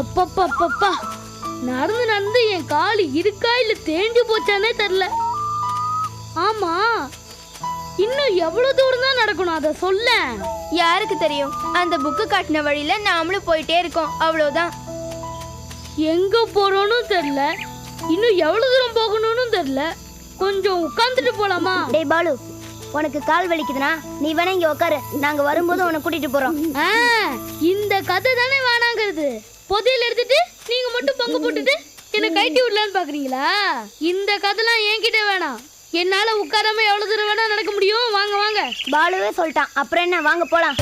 அப்பப்பா, நடந்து நடந்து என் காலு இருக்கா இல்ல தேஞ்சு போச்சானே தெரியல. ஆமா, இன்னும் எவ்வளவு தூரம் தான் நடக்கணும் அத சொல்ல. யாருக்கு தெரியும்? அந்த புக்கு காட்டின வழியில நாமளும் போயிட்டே இருக்கோம், அவ்வளவுதான். எங்க போறோம்னு தெரியல, இன்னும் எவ்வளவு தூரம் போகணும்னு தெரியல. கொஞ்சம் உட்கார்ந்துட்டு போலாமா? டேய் பாலு, உனக்கு கால் வலிக்குதுனா நீ வேணா இங்க உட்காரு, நாங்க வரும்போது உன்னை கூட்டிட்டு போறோம். இந்த கதை தானே வேணாங்கிறது. புதையல் எடுத்துட்டு நீங்க மட்டும் பங்கு போட்டுட்டு என்ன கைட்டி விடலான்னு பாக்குறீங்களா? இந்த கதைலாம் என்கிட்ட வேணாம். என்னால உட்காராம எவ்வளவு தூரம் வேணா நடக்க முடியும். வாங்க வாங்க. பாலுவே சொல்லிட்டான், அப்புறம் என்ன, வாங்க போலாம்.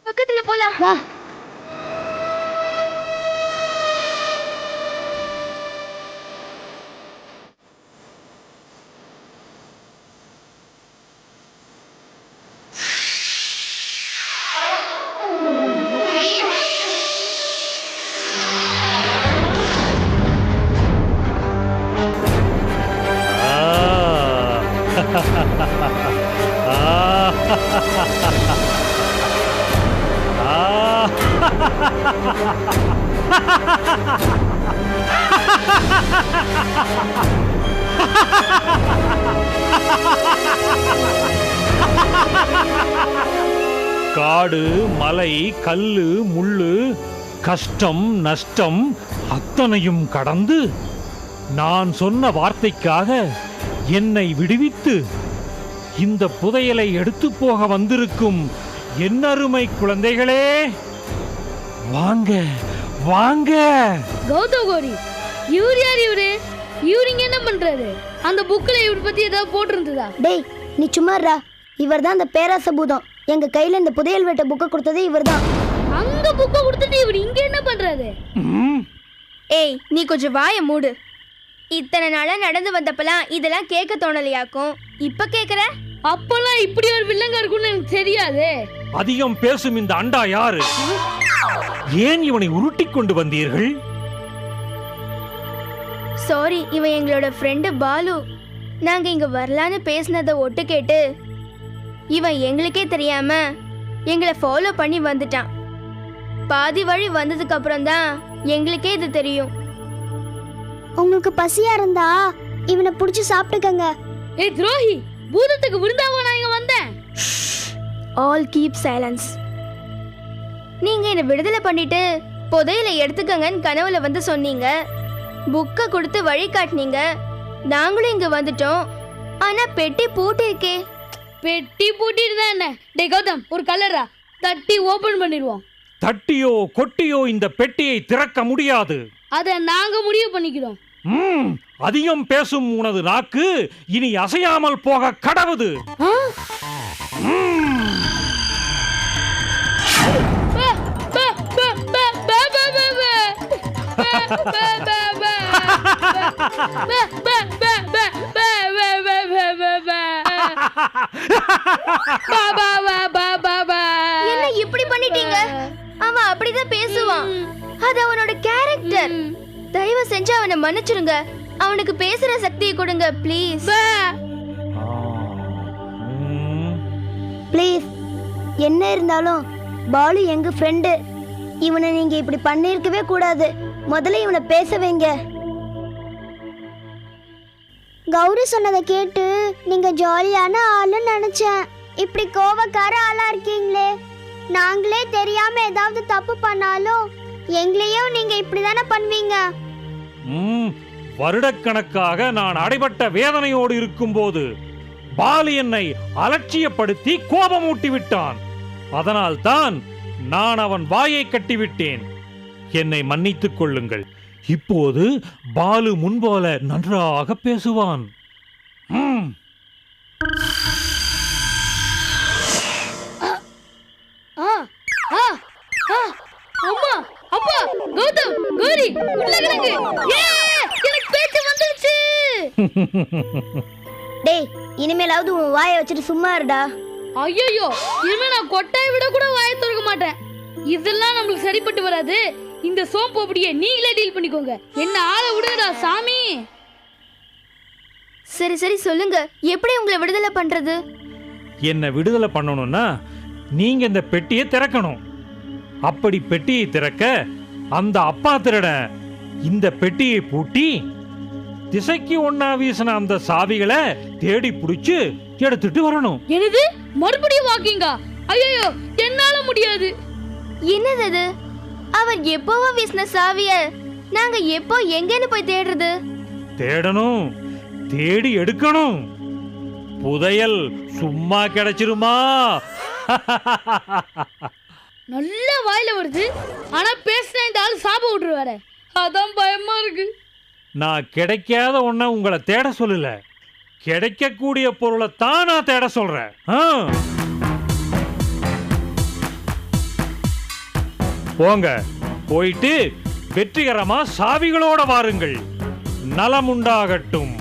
பக்கத்துல போலாம். வா. காடு, மலை, கல்லு, முள்ளு, கஷ்டம், நஷ்டம் அத்தனையும் கடந்து நான் சொன்ன வார்த்தைக்காக என்னை விடுவித்து இந்த புதையலை எடுத்து போக வந்திருக்கும் என் அருமை குழந்தைகளே, வாங்க வாங்க. கௌதகோரி, இவர் யார்? இவரு இங்க என்ன பண்றாரு? அந்த புக்ல இவர் பத்தி ஏதாவது போட்டிருந்ததா? டேய் நீ சும்மாறா. இவர் தான் அந்த பேராச பூதம். எங்க கையில இந்த புதையல் வெட்ட புக்கை கொடுத்ததே இவர் தான். அங்க புக்கை கொடுத்துட்டு இவர் இங்க என்ன பண்றாரு? ஏய், நீ கொஞ்சம் வாய மூடு. இத்தனை நாளா நடந்து வந்தப்பலாம் இதெல்லாம் கேட்க தோணலையாக்கும். இப்ப கேக்குற? அப்பெல்லாம் இப்படி ஒரு வில்லங்க இருக்கும்னு எனக்கு தெரியாது. அதிகம் பேசும் இந்த அண்டா யாரு? ஏன் இவனை உருட்டி கொண்டு வந்தீர்கள்? சாரி, இவன் எங்களோட ஃப்ரெண்டு பாலு. நாங்க இங்க வரலான்னு பேசினதை ஒட்டு கேட்டு இவன் எங்களுக்கே தெரியாம எங்களை ஃபாலோ பண்ணி வந்துட்டான். பாதி வழி வந்ததுக்கு அப்புறம் தான் எங்களுக்கே இது தெரியும். உங்களுக்கு பசியா இருந்தா இவனை புடிச்சு சாப்பிட்டுக்கங்க. ஏய் துரோகி, பூதத்துக்கு விருந்தாவா நான் இங்க வந்தேன். All keep silence. நீங்க என்ன விடுதலை பண்ணிட்டு புதையலை எடுத்துக்கங்கன்னு கனவுல வந்து சொன்னீங்க. புக்கை கொடுத்து வழி காட்டினீங்க. நாங்களும் இங்க வந்துட்டோம். ஆனா பெட்டி பூட்டி இருக்கே. பெட்டி பூட்டிட்டு தான் என்ன? டேய் கௌதம், ஒரு கலரா தட்டி ஓபன் பண்ணிடுவோம். தட்டியோ கொட்டியோ இந்த பெட்டியை திறக்க முடியாது. அத நாங்க முடிவு பண்ணிக்கிறோம். அதிகம் பேசும் உனது நாக்கு இனி அசையாமல் போக கடவுது. என்ன இப்படி பண்ணிட்டீங்க? அவன் அப்படிதான் பேசுவான். அது அவனோட கேரக்டர். தயவு செஞ்சு அவனை மன்னிச்சிருங்க. அவனுக்கு பேசுற சக்தியை கொடுங்க ப்ளீஸ். ப்ளீஸ். என்ன இருந்தாலும் பாலு எங்க ஃப்ரெண்டு. இவனை நீங்க இப்படி பண்ணிருக்கவே கூடாது. முதல்ல இவனை பேச வைங்க. கௌரி சொன்னதை கேட்டு நீங்க ஜாலியான ஆளுன்னு நினைச்சேன். இப்படி கோவக்கார ஆளா இருக்கீங்களே. நாங்களே தெரியாம ஏதாவது தப்பு பண்ணாலும் எங்களையும் நீங்க இப்படிதானே பண்ணுவீங்க? வருடக்கணக்காக நான் அடைபட்ட வேதனையோடு இருக்கும்போது பாலு என்னை அலட்சியப்படுத்தி கோபமூட்டி விட்டான். அதனால் தான் நான் அவன் வாயை கட்டிவிட்டேன். என்னை மன்னித்துக் கொள்ளுங்கள். இப்போது பாலு முன்போல நன்றாக பேசுவான். அம்மா, அப்பா, கௌதம், கௌரி, உருளைக்கிழங்கு. எனக்கு பேச்சு வந்துருச்சு. டேய், இனிமேலாவது உன் வாயை வச்சுட்டு சும்மா இருடா. ஐயோ, இனிமே நான் கொட்டாய் விட கூட வாயை திறக்க மாட்டேன். இதெல்லாம் நம்மளுக்கு சரிப்பட்டு வராது. இந்த சோப்பு அப்படியே நீங்களே டீல் பண்ணிக்கோங்க. என்ன ஆளை விடுங்கடா சாமி. சரி சரி சொல்லுங்க, எப்படி உங்களை விடுதலை பண்றது? என்ன விடுதலை பண்ணணும்னா நீங்க இந்த பெட்டியை திறக்கணும். அப்படி பெட்டியை திறக்க அந்த அப்பா திருட இந்த பெட்டியை பூட்டி திசைக்கு ஒன்னா வீசின அந்த சாவிகளை தேடி புடிச்சு எடுத்துட்டு வரணும். என்னது, மறுபடியும் வாக்கிங்கா? ஐயோ, என்னால முடியாது. என்னது அது? அவர் எப்போவோ வீசின சாவிய நாங்க எப்போ எங்கன்னு போய் தேடுறது? தேடணும், தேடி எடுக்கணும். புதையல் சும்மா கிடைச்சிருமா? நல்ல வாயில வருது, ஆனா பேசினா இந்த ஆளு சாப விட்டுருவாரு. அதான் பயமா இருக்கு. நான் கிடைக்காத ஒன்ன உங்களை தேட சொல்லல, கிடைக்கக்கூடிய பொருளை தான் நான் தேட சொல்றேன். போங்க, போயிட்டு வெற்றிகரமா சாவிகளோட வாருங்கள். நலம் உண்டாகட்டும்.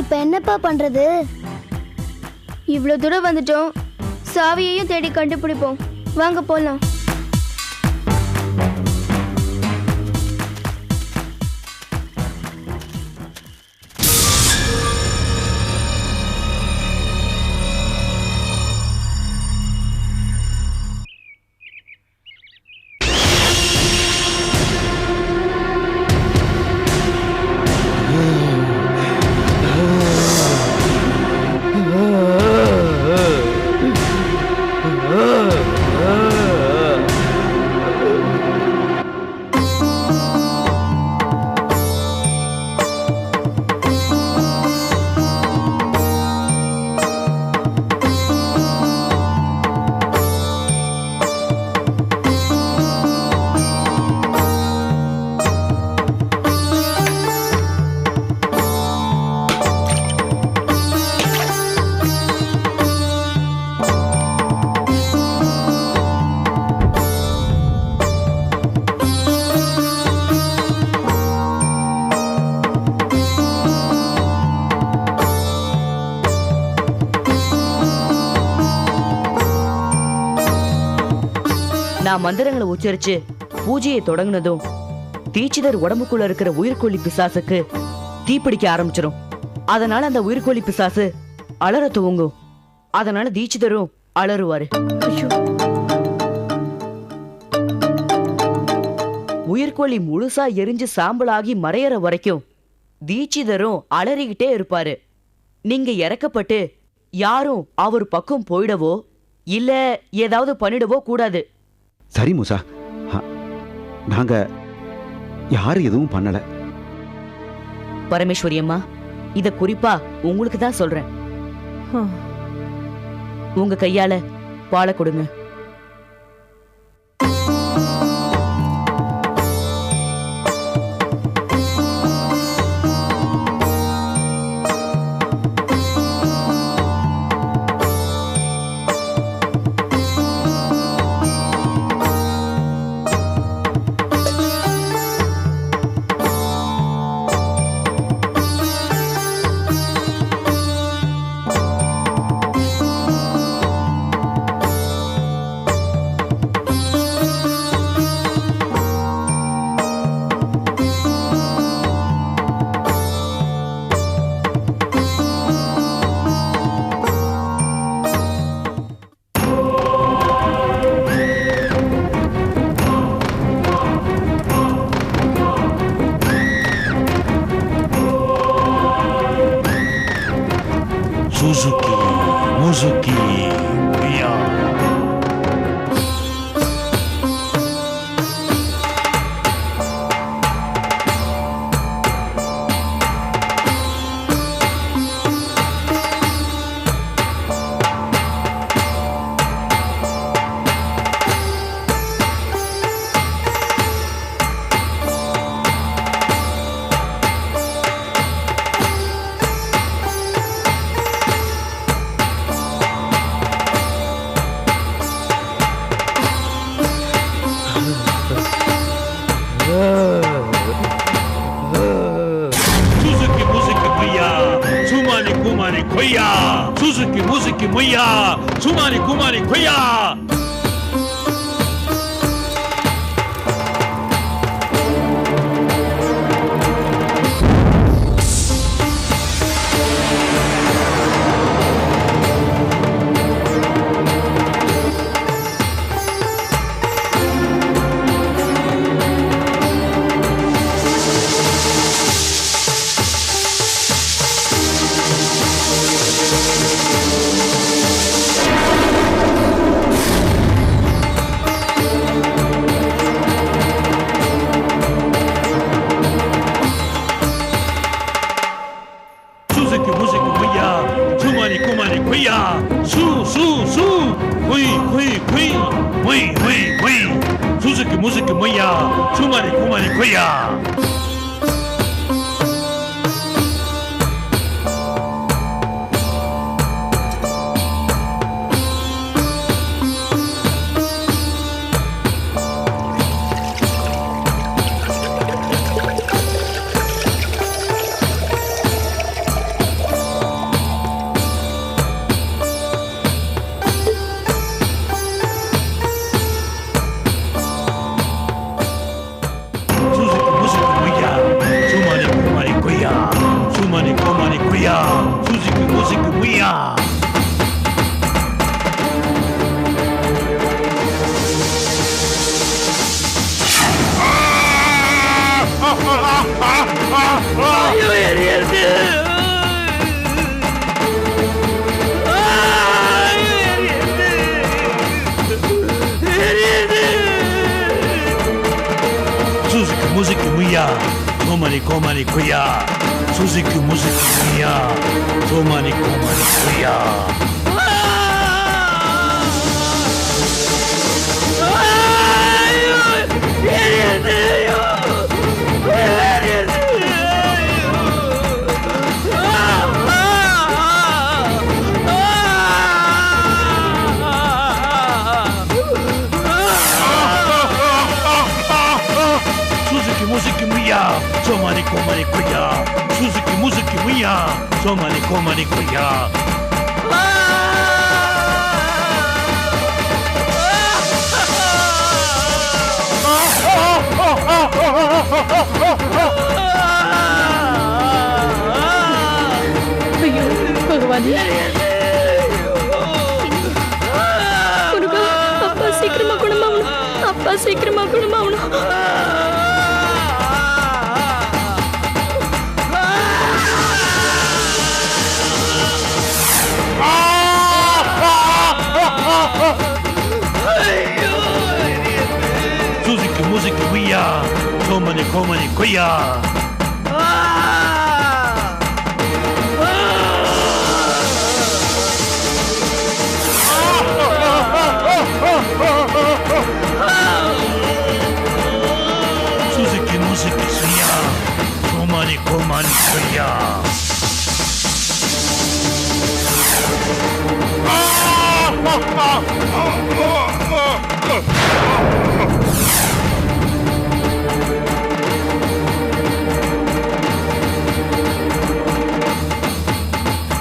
இப்ப என்னப்பா பண்றது? இவ்வளவு தூரம் வந்துட்டோம், சாவியையும் தேடி கண்டுபிடிப்போம். வாங்க போலாம். நான் மந்திரங்களை உச்சரிச்சு பூஜையை தொடங்கினதும் தீட்சிதர் உடம்புக்குள்ள இருக்கிற உயிர்கொல்லி பிசாசுக்கு தீப்பிடிக்க ஆரம்பிச்சிடும். அதனால அந்த உயிர்கொல்லி பிசாசு அலற துவங்கும். அதனால தீட்சிதரும் அலறுவாரு. உயிர்கொல்லி முழுசா எரிஞ்சு சாம்பலாகி மறையற வரைக்கும் தீட்சிதரும் அலறிக்கிட்டே இருப்பாரு. நீங்க இறக்கப்பட்டு யாரும் அவர் பக்கம் போயிடவோ இல்ல ஏதாவது பண்ணிடவோ கூடாது. சரி மூசா, நாங்க யாரும் எதுவும் பண்ணல. பரமேஸ்வரி அம்மா, இத குறிப்பா உங்களுக்கு தான் சொல்றேன். உங்க கையால பாலை கொடுங்க. Suzuki முசுகி குய்யா. Suzuki Muzuki Muya, Sumani Kumani Kuya. Suzuki Muzuki Muya, Sumani Kumani Kuya. Suzuki Muya, Komani Komani Kuya. Suzuki Muzuki Muya, Komani Komani Kuya. Muzuki Muya, Somani Komani Kuya. Suzuki Muzuki Muya, Somani Komani Kuya. ஐயோ பகவானே, அப்பா சீக்கிரமா குணமாகணும், அப்பா சீக்கிரமா குணமாகணும். Suzuki Muzuki Muya, Komani Komani Kuya. Suzuki Muzuki Suya, Komani Komani Kuya.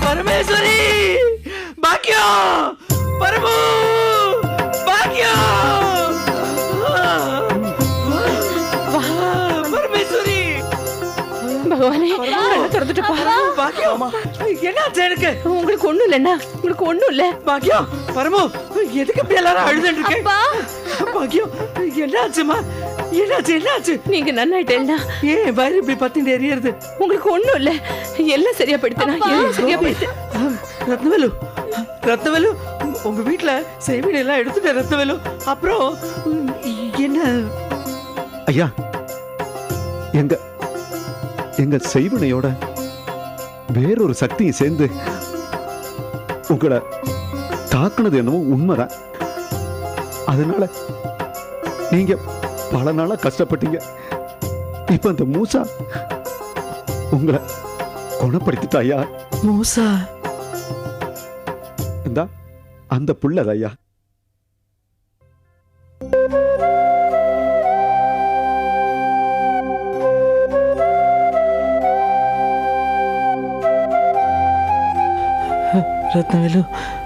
Parameswari, பாக்கியம், பரமு, பாக்கியம், பரமேஸ்வரி. பகவானே, கண்ணை திறந்துட்டுப்பா. பாக்கியம், என்னாச்சு எனக்கு? உங்களுக்கு ஒண்ணும் இல்லைன்னா, உங்களுக்கு ஒண்ணும் இல்ல. பாக்கியம், பரமு, எதுக்கு இப்படி எல்லாரும் அழுதுட்டு இருக்கு? பாக்கியம், என்னாச்சுமா? என்னாச்சு என்னாச்சு? நீங்க நன்னாயிட்டேன்னா ஏன் வயிறு இப்படி பத்திட்டு எரியறது? உங்களுக்கு ஒண்ணும் இல்ல, எல்லாம் சரியா போயிடுத்து. நான் எல்லாம் சரியா போயிடுத்து. ரத்னவேலு ரத்னவேலு உங்க வீட்டுல செய்வீடு எல்லாம் எடுத்துட்டேன் ரத்னவேலு. அப்புறம் என்ன? ஐயா, எங்க எங்க செய்வனையோட வேறொரு சக்தியும் சேர்ந்து உங்களை தாக்குனது என்னவோ உண்மைதான். அதனால நீங்க பல நாளா கஷ்டப்பட்டீங்க. இப்ப அந்த மூசா உங்களை குணப்படுத்திட்டாயா? மூசா இந்தா அந்த புள்ளதையா. ரத்னவேலு,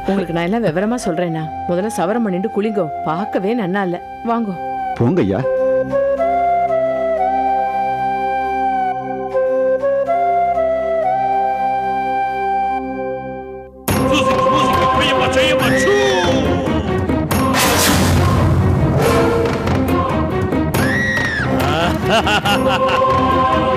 உங்களுக்கு நான் எல்லாம் விவரமா சொல்றேன்னா முதல்ல சவரம் பண்ணிட்டு குளிங்கோ. பார்க்கவே நன்னா இல்ல. வாங்கோ. போங்கய்யா. Ha ha ha ha ha!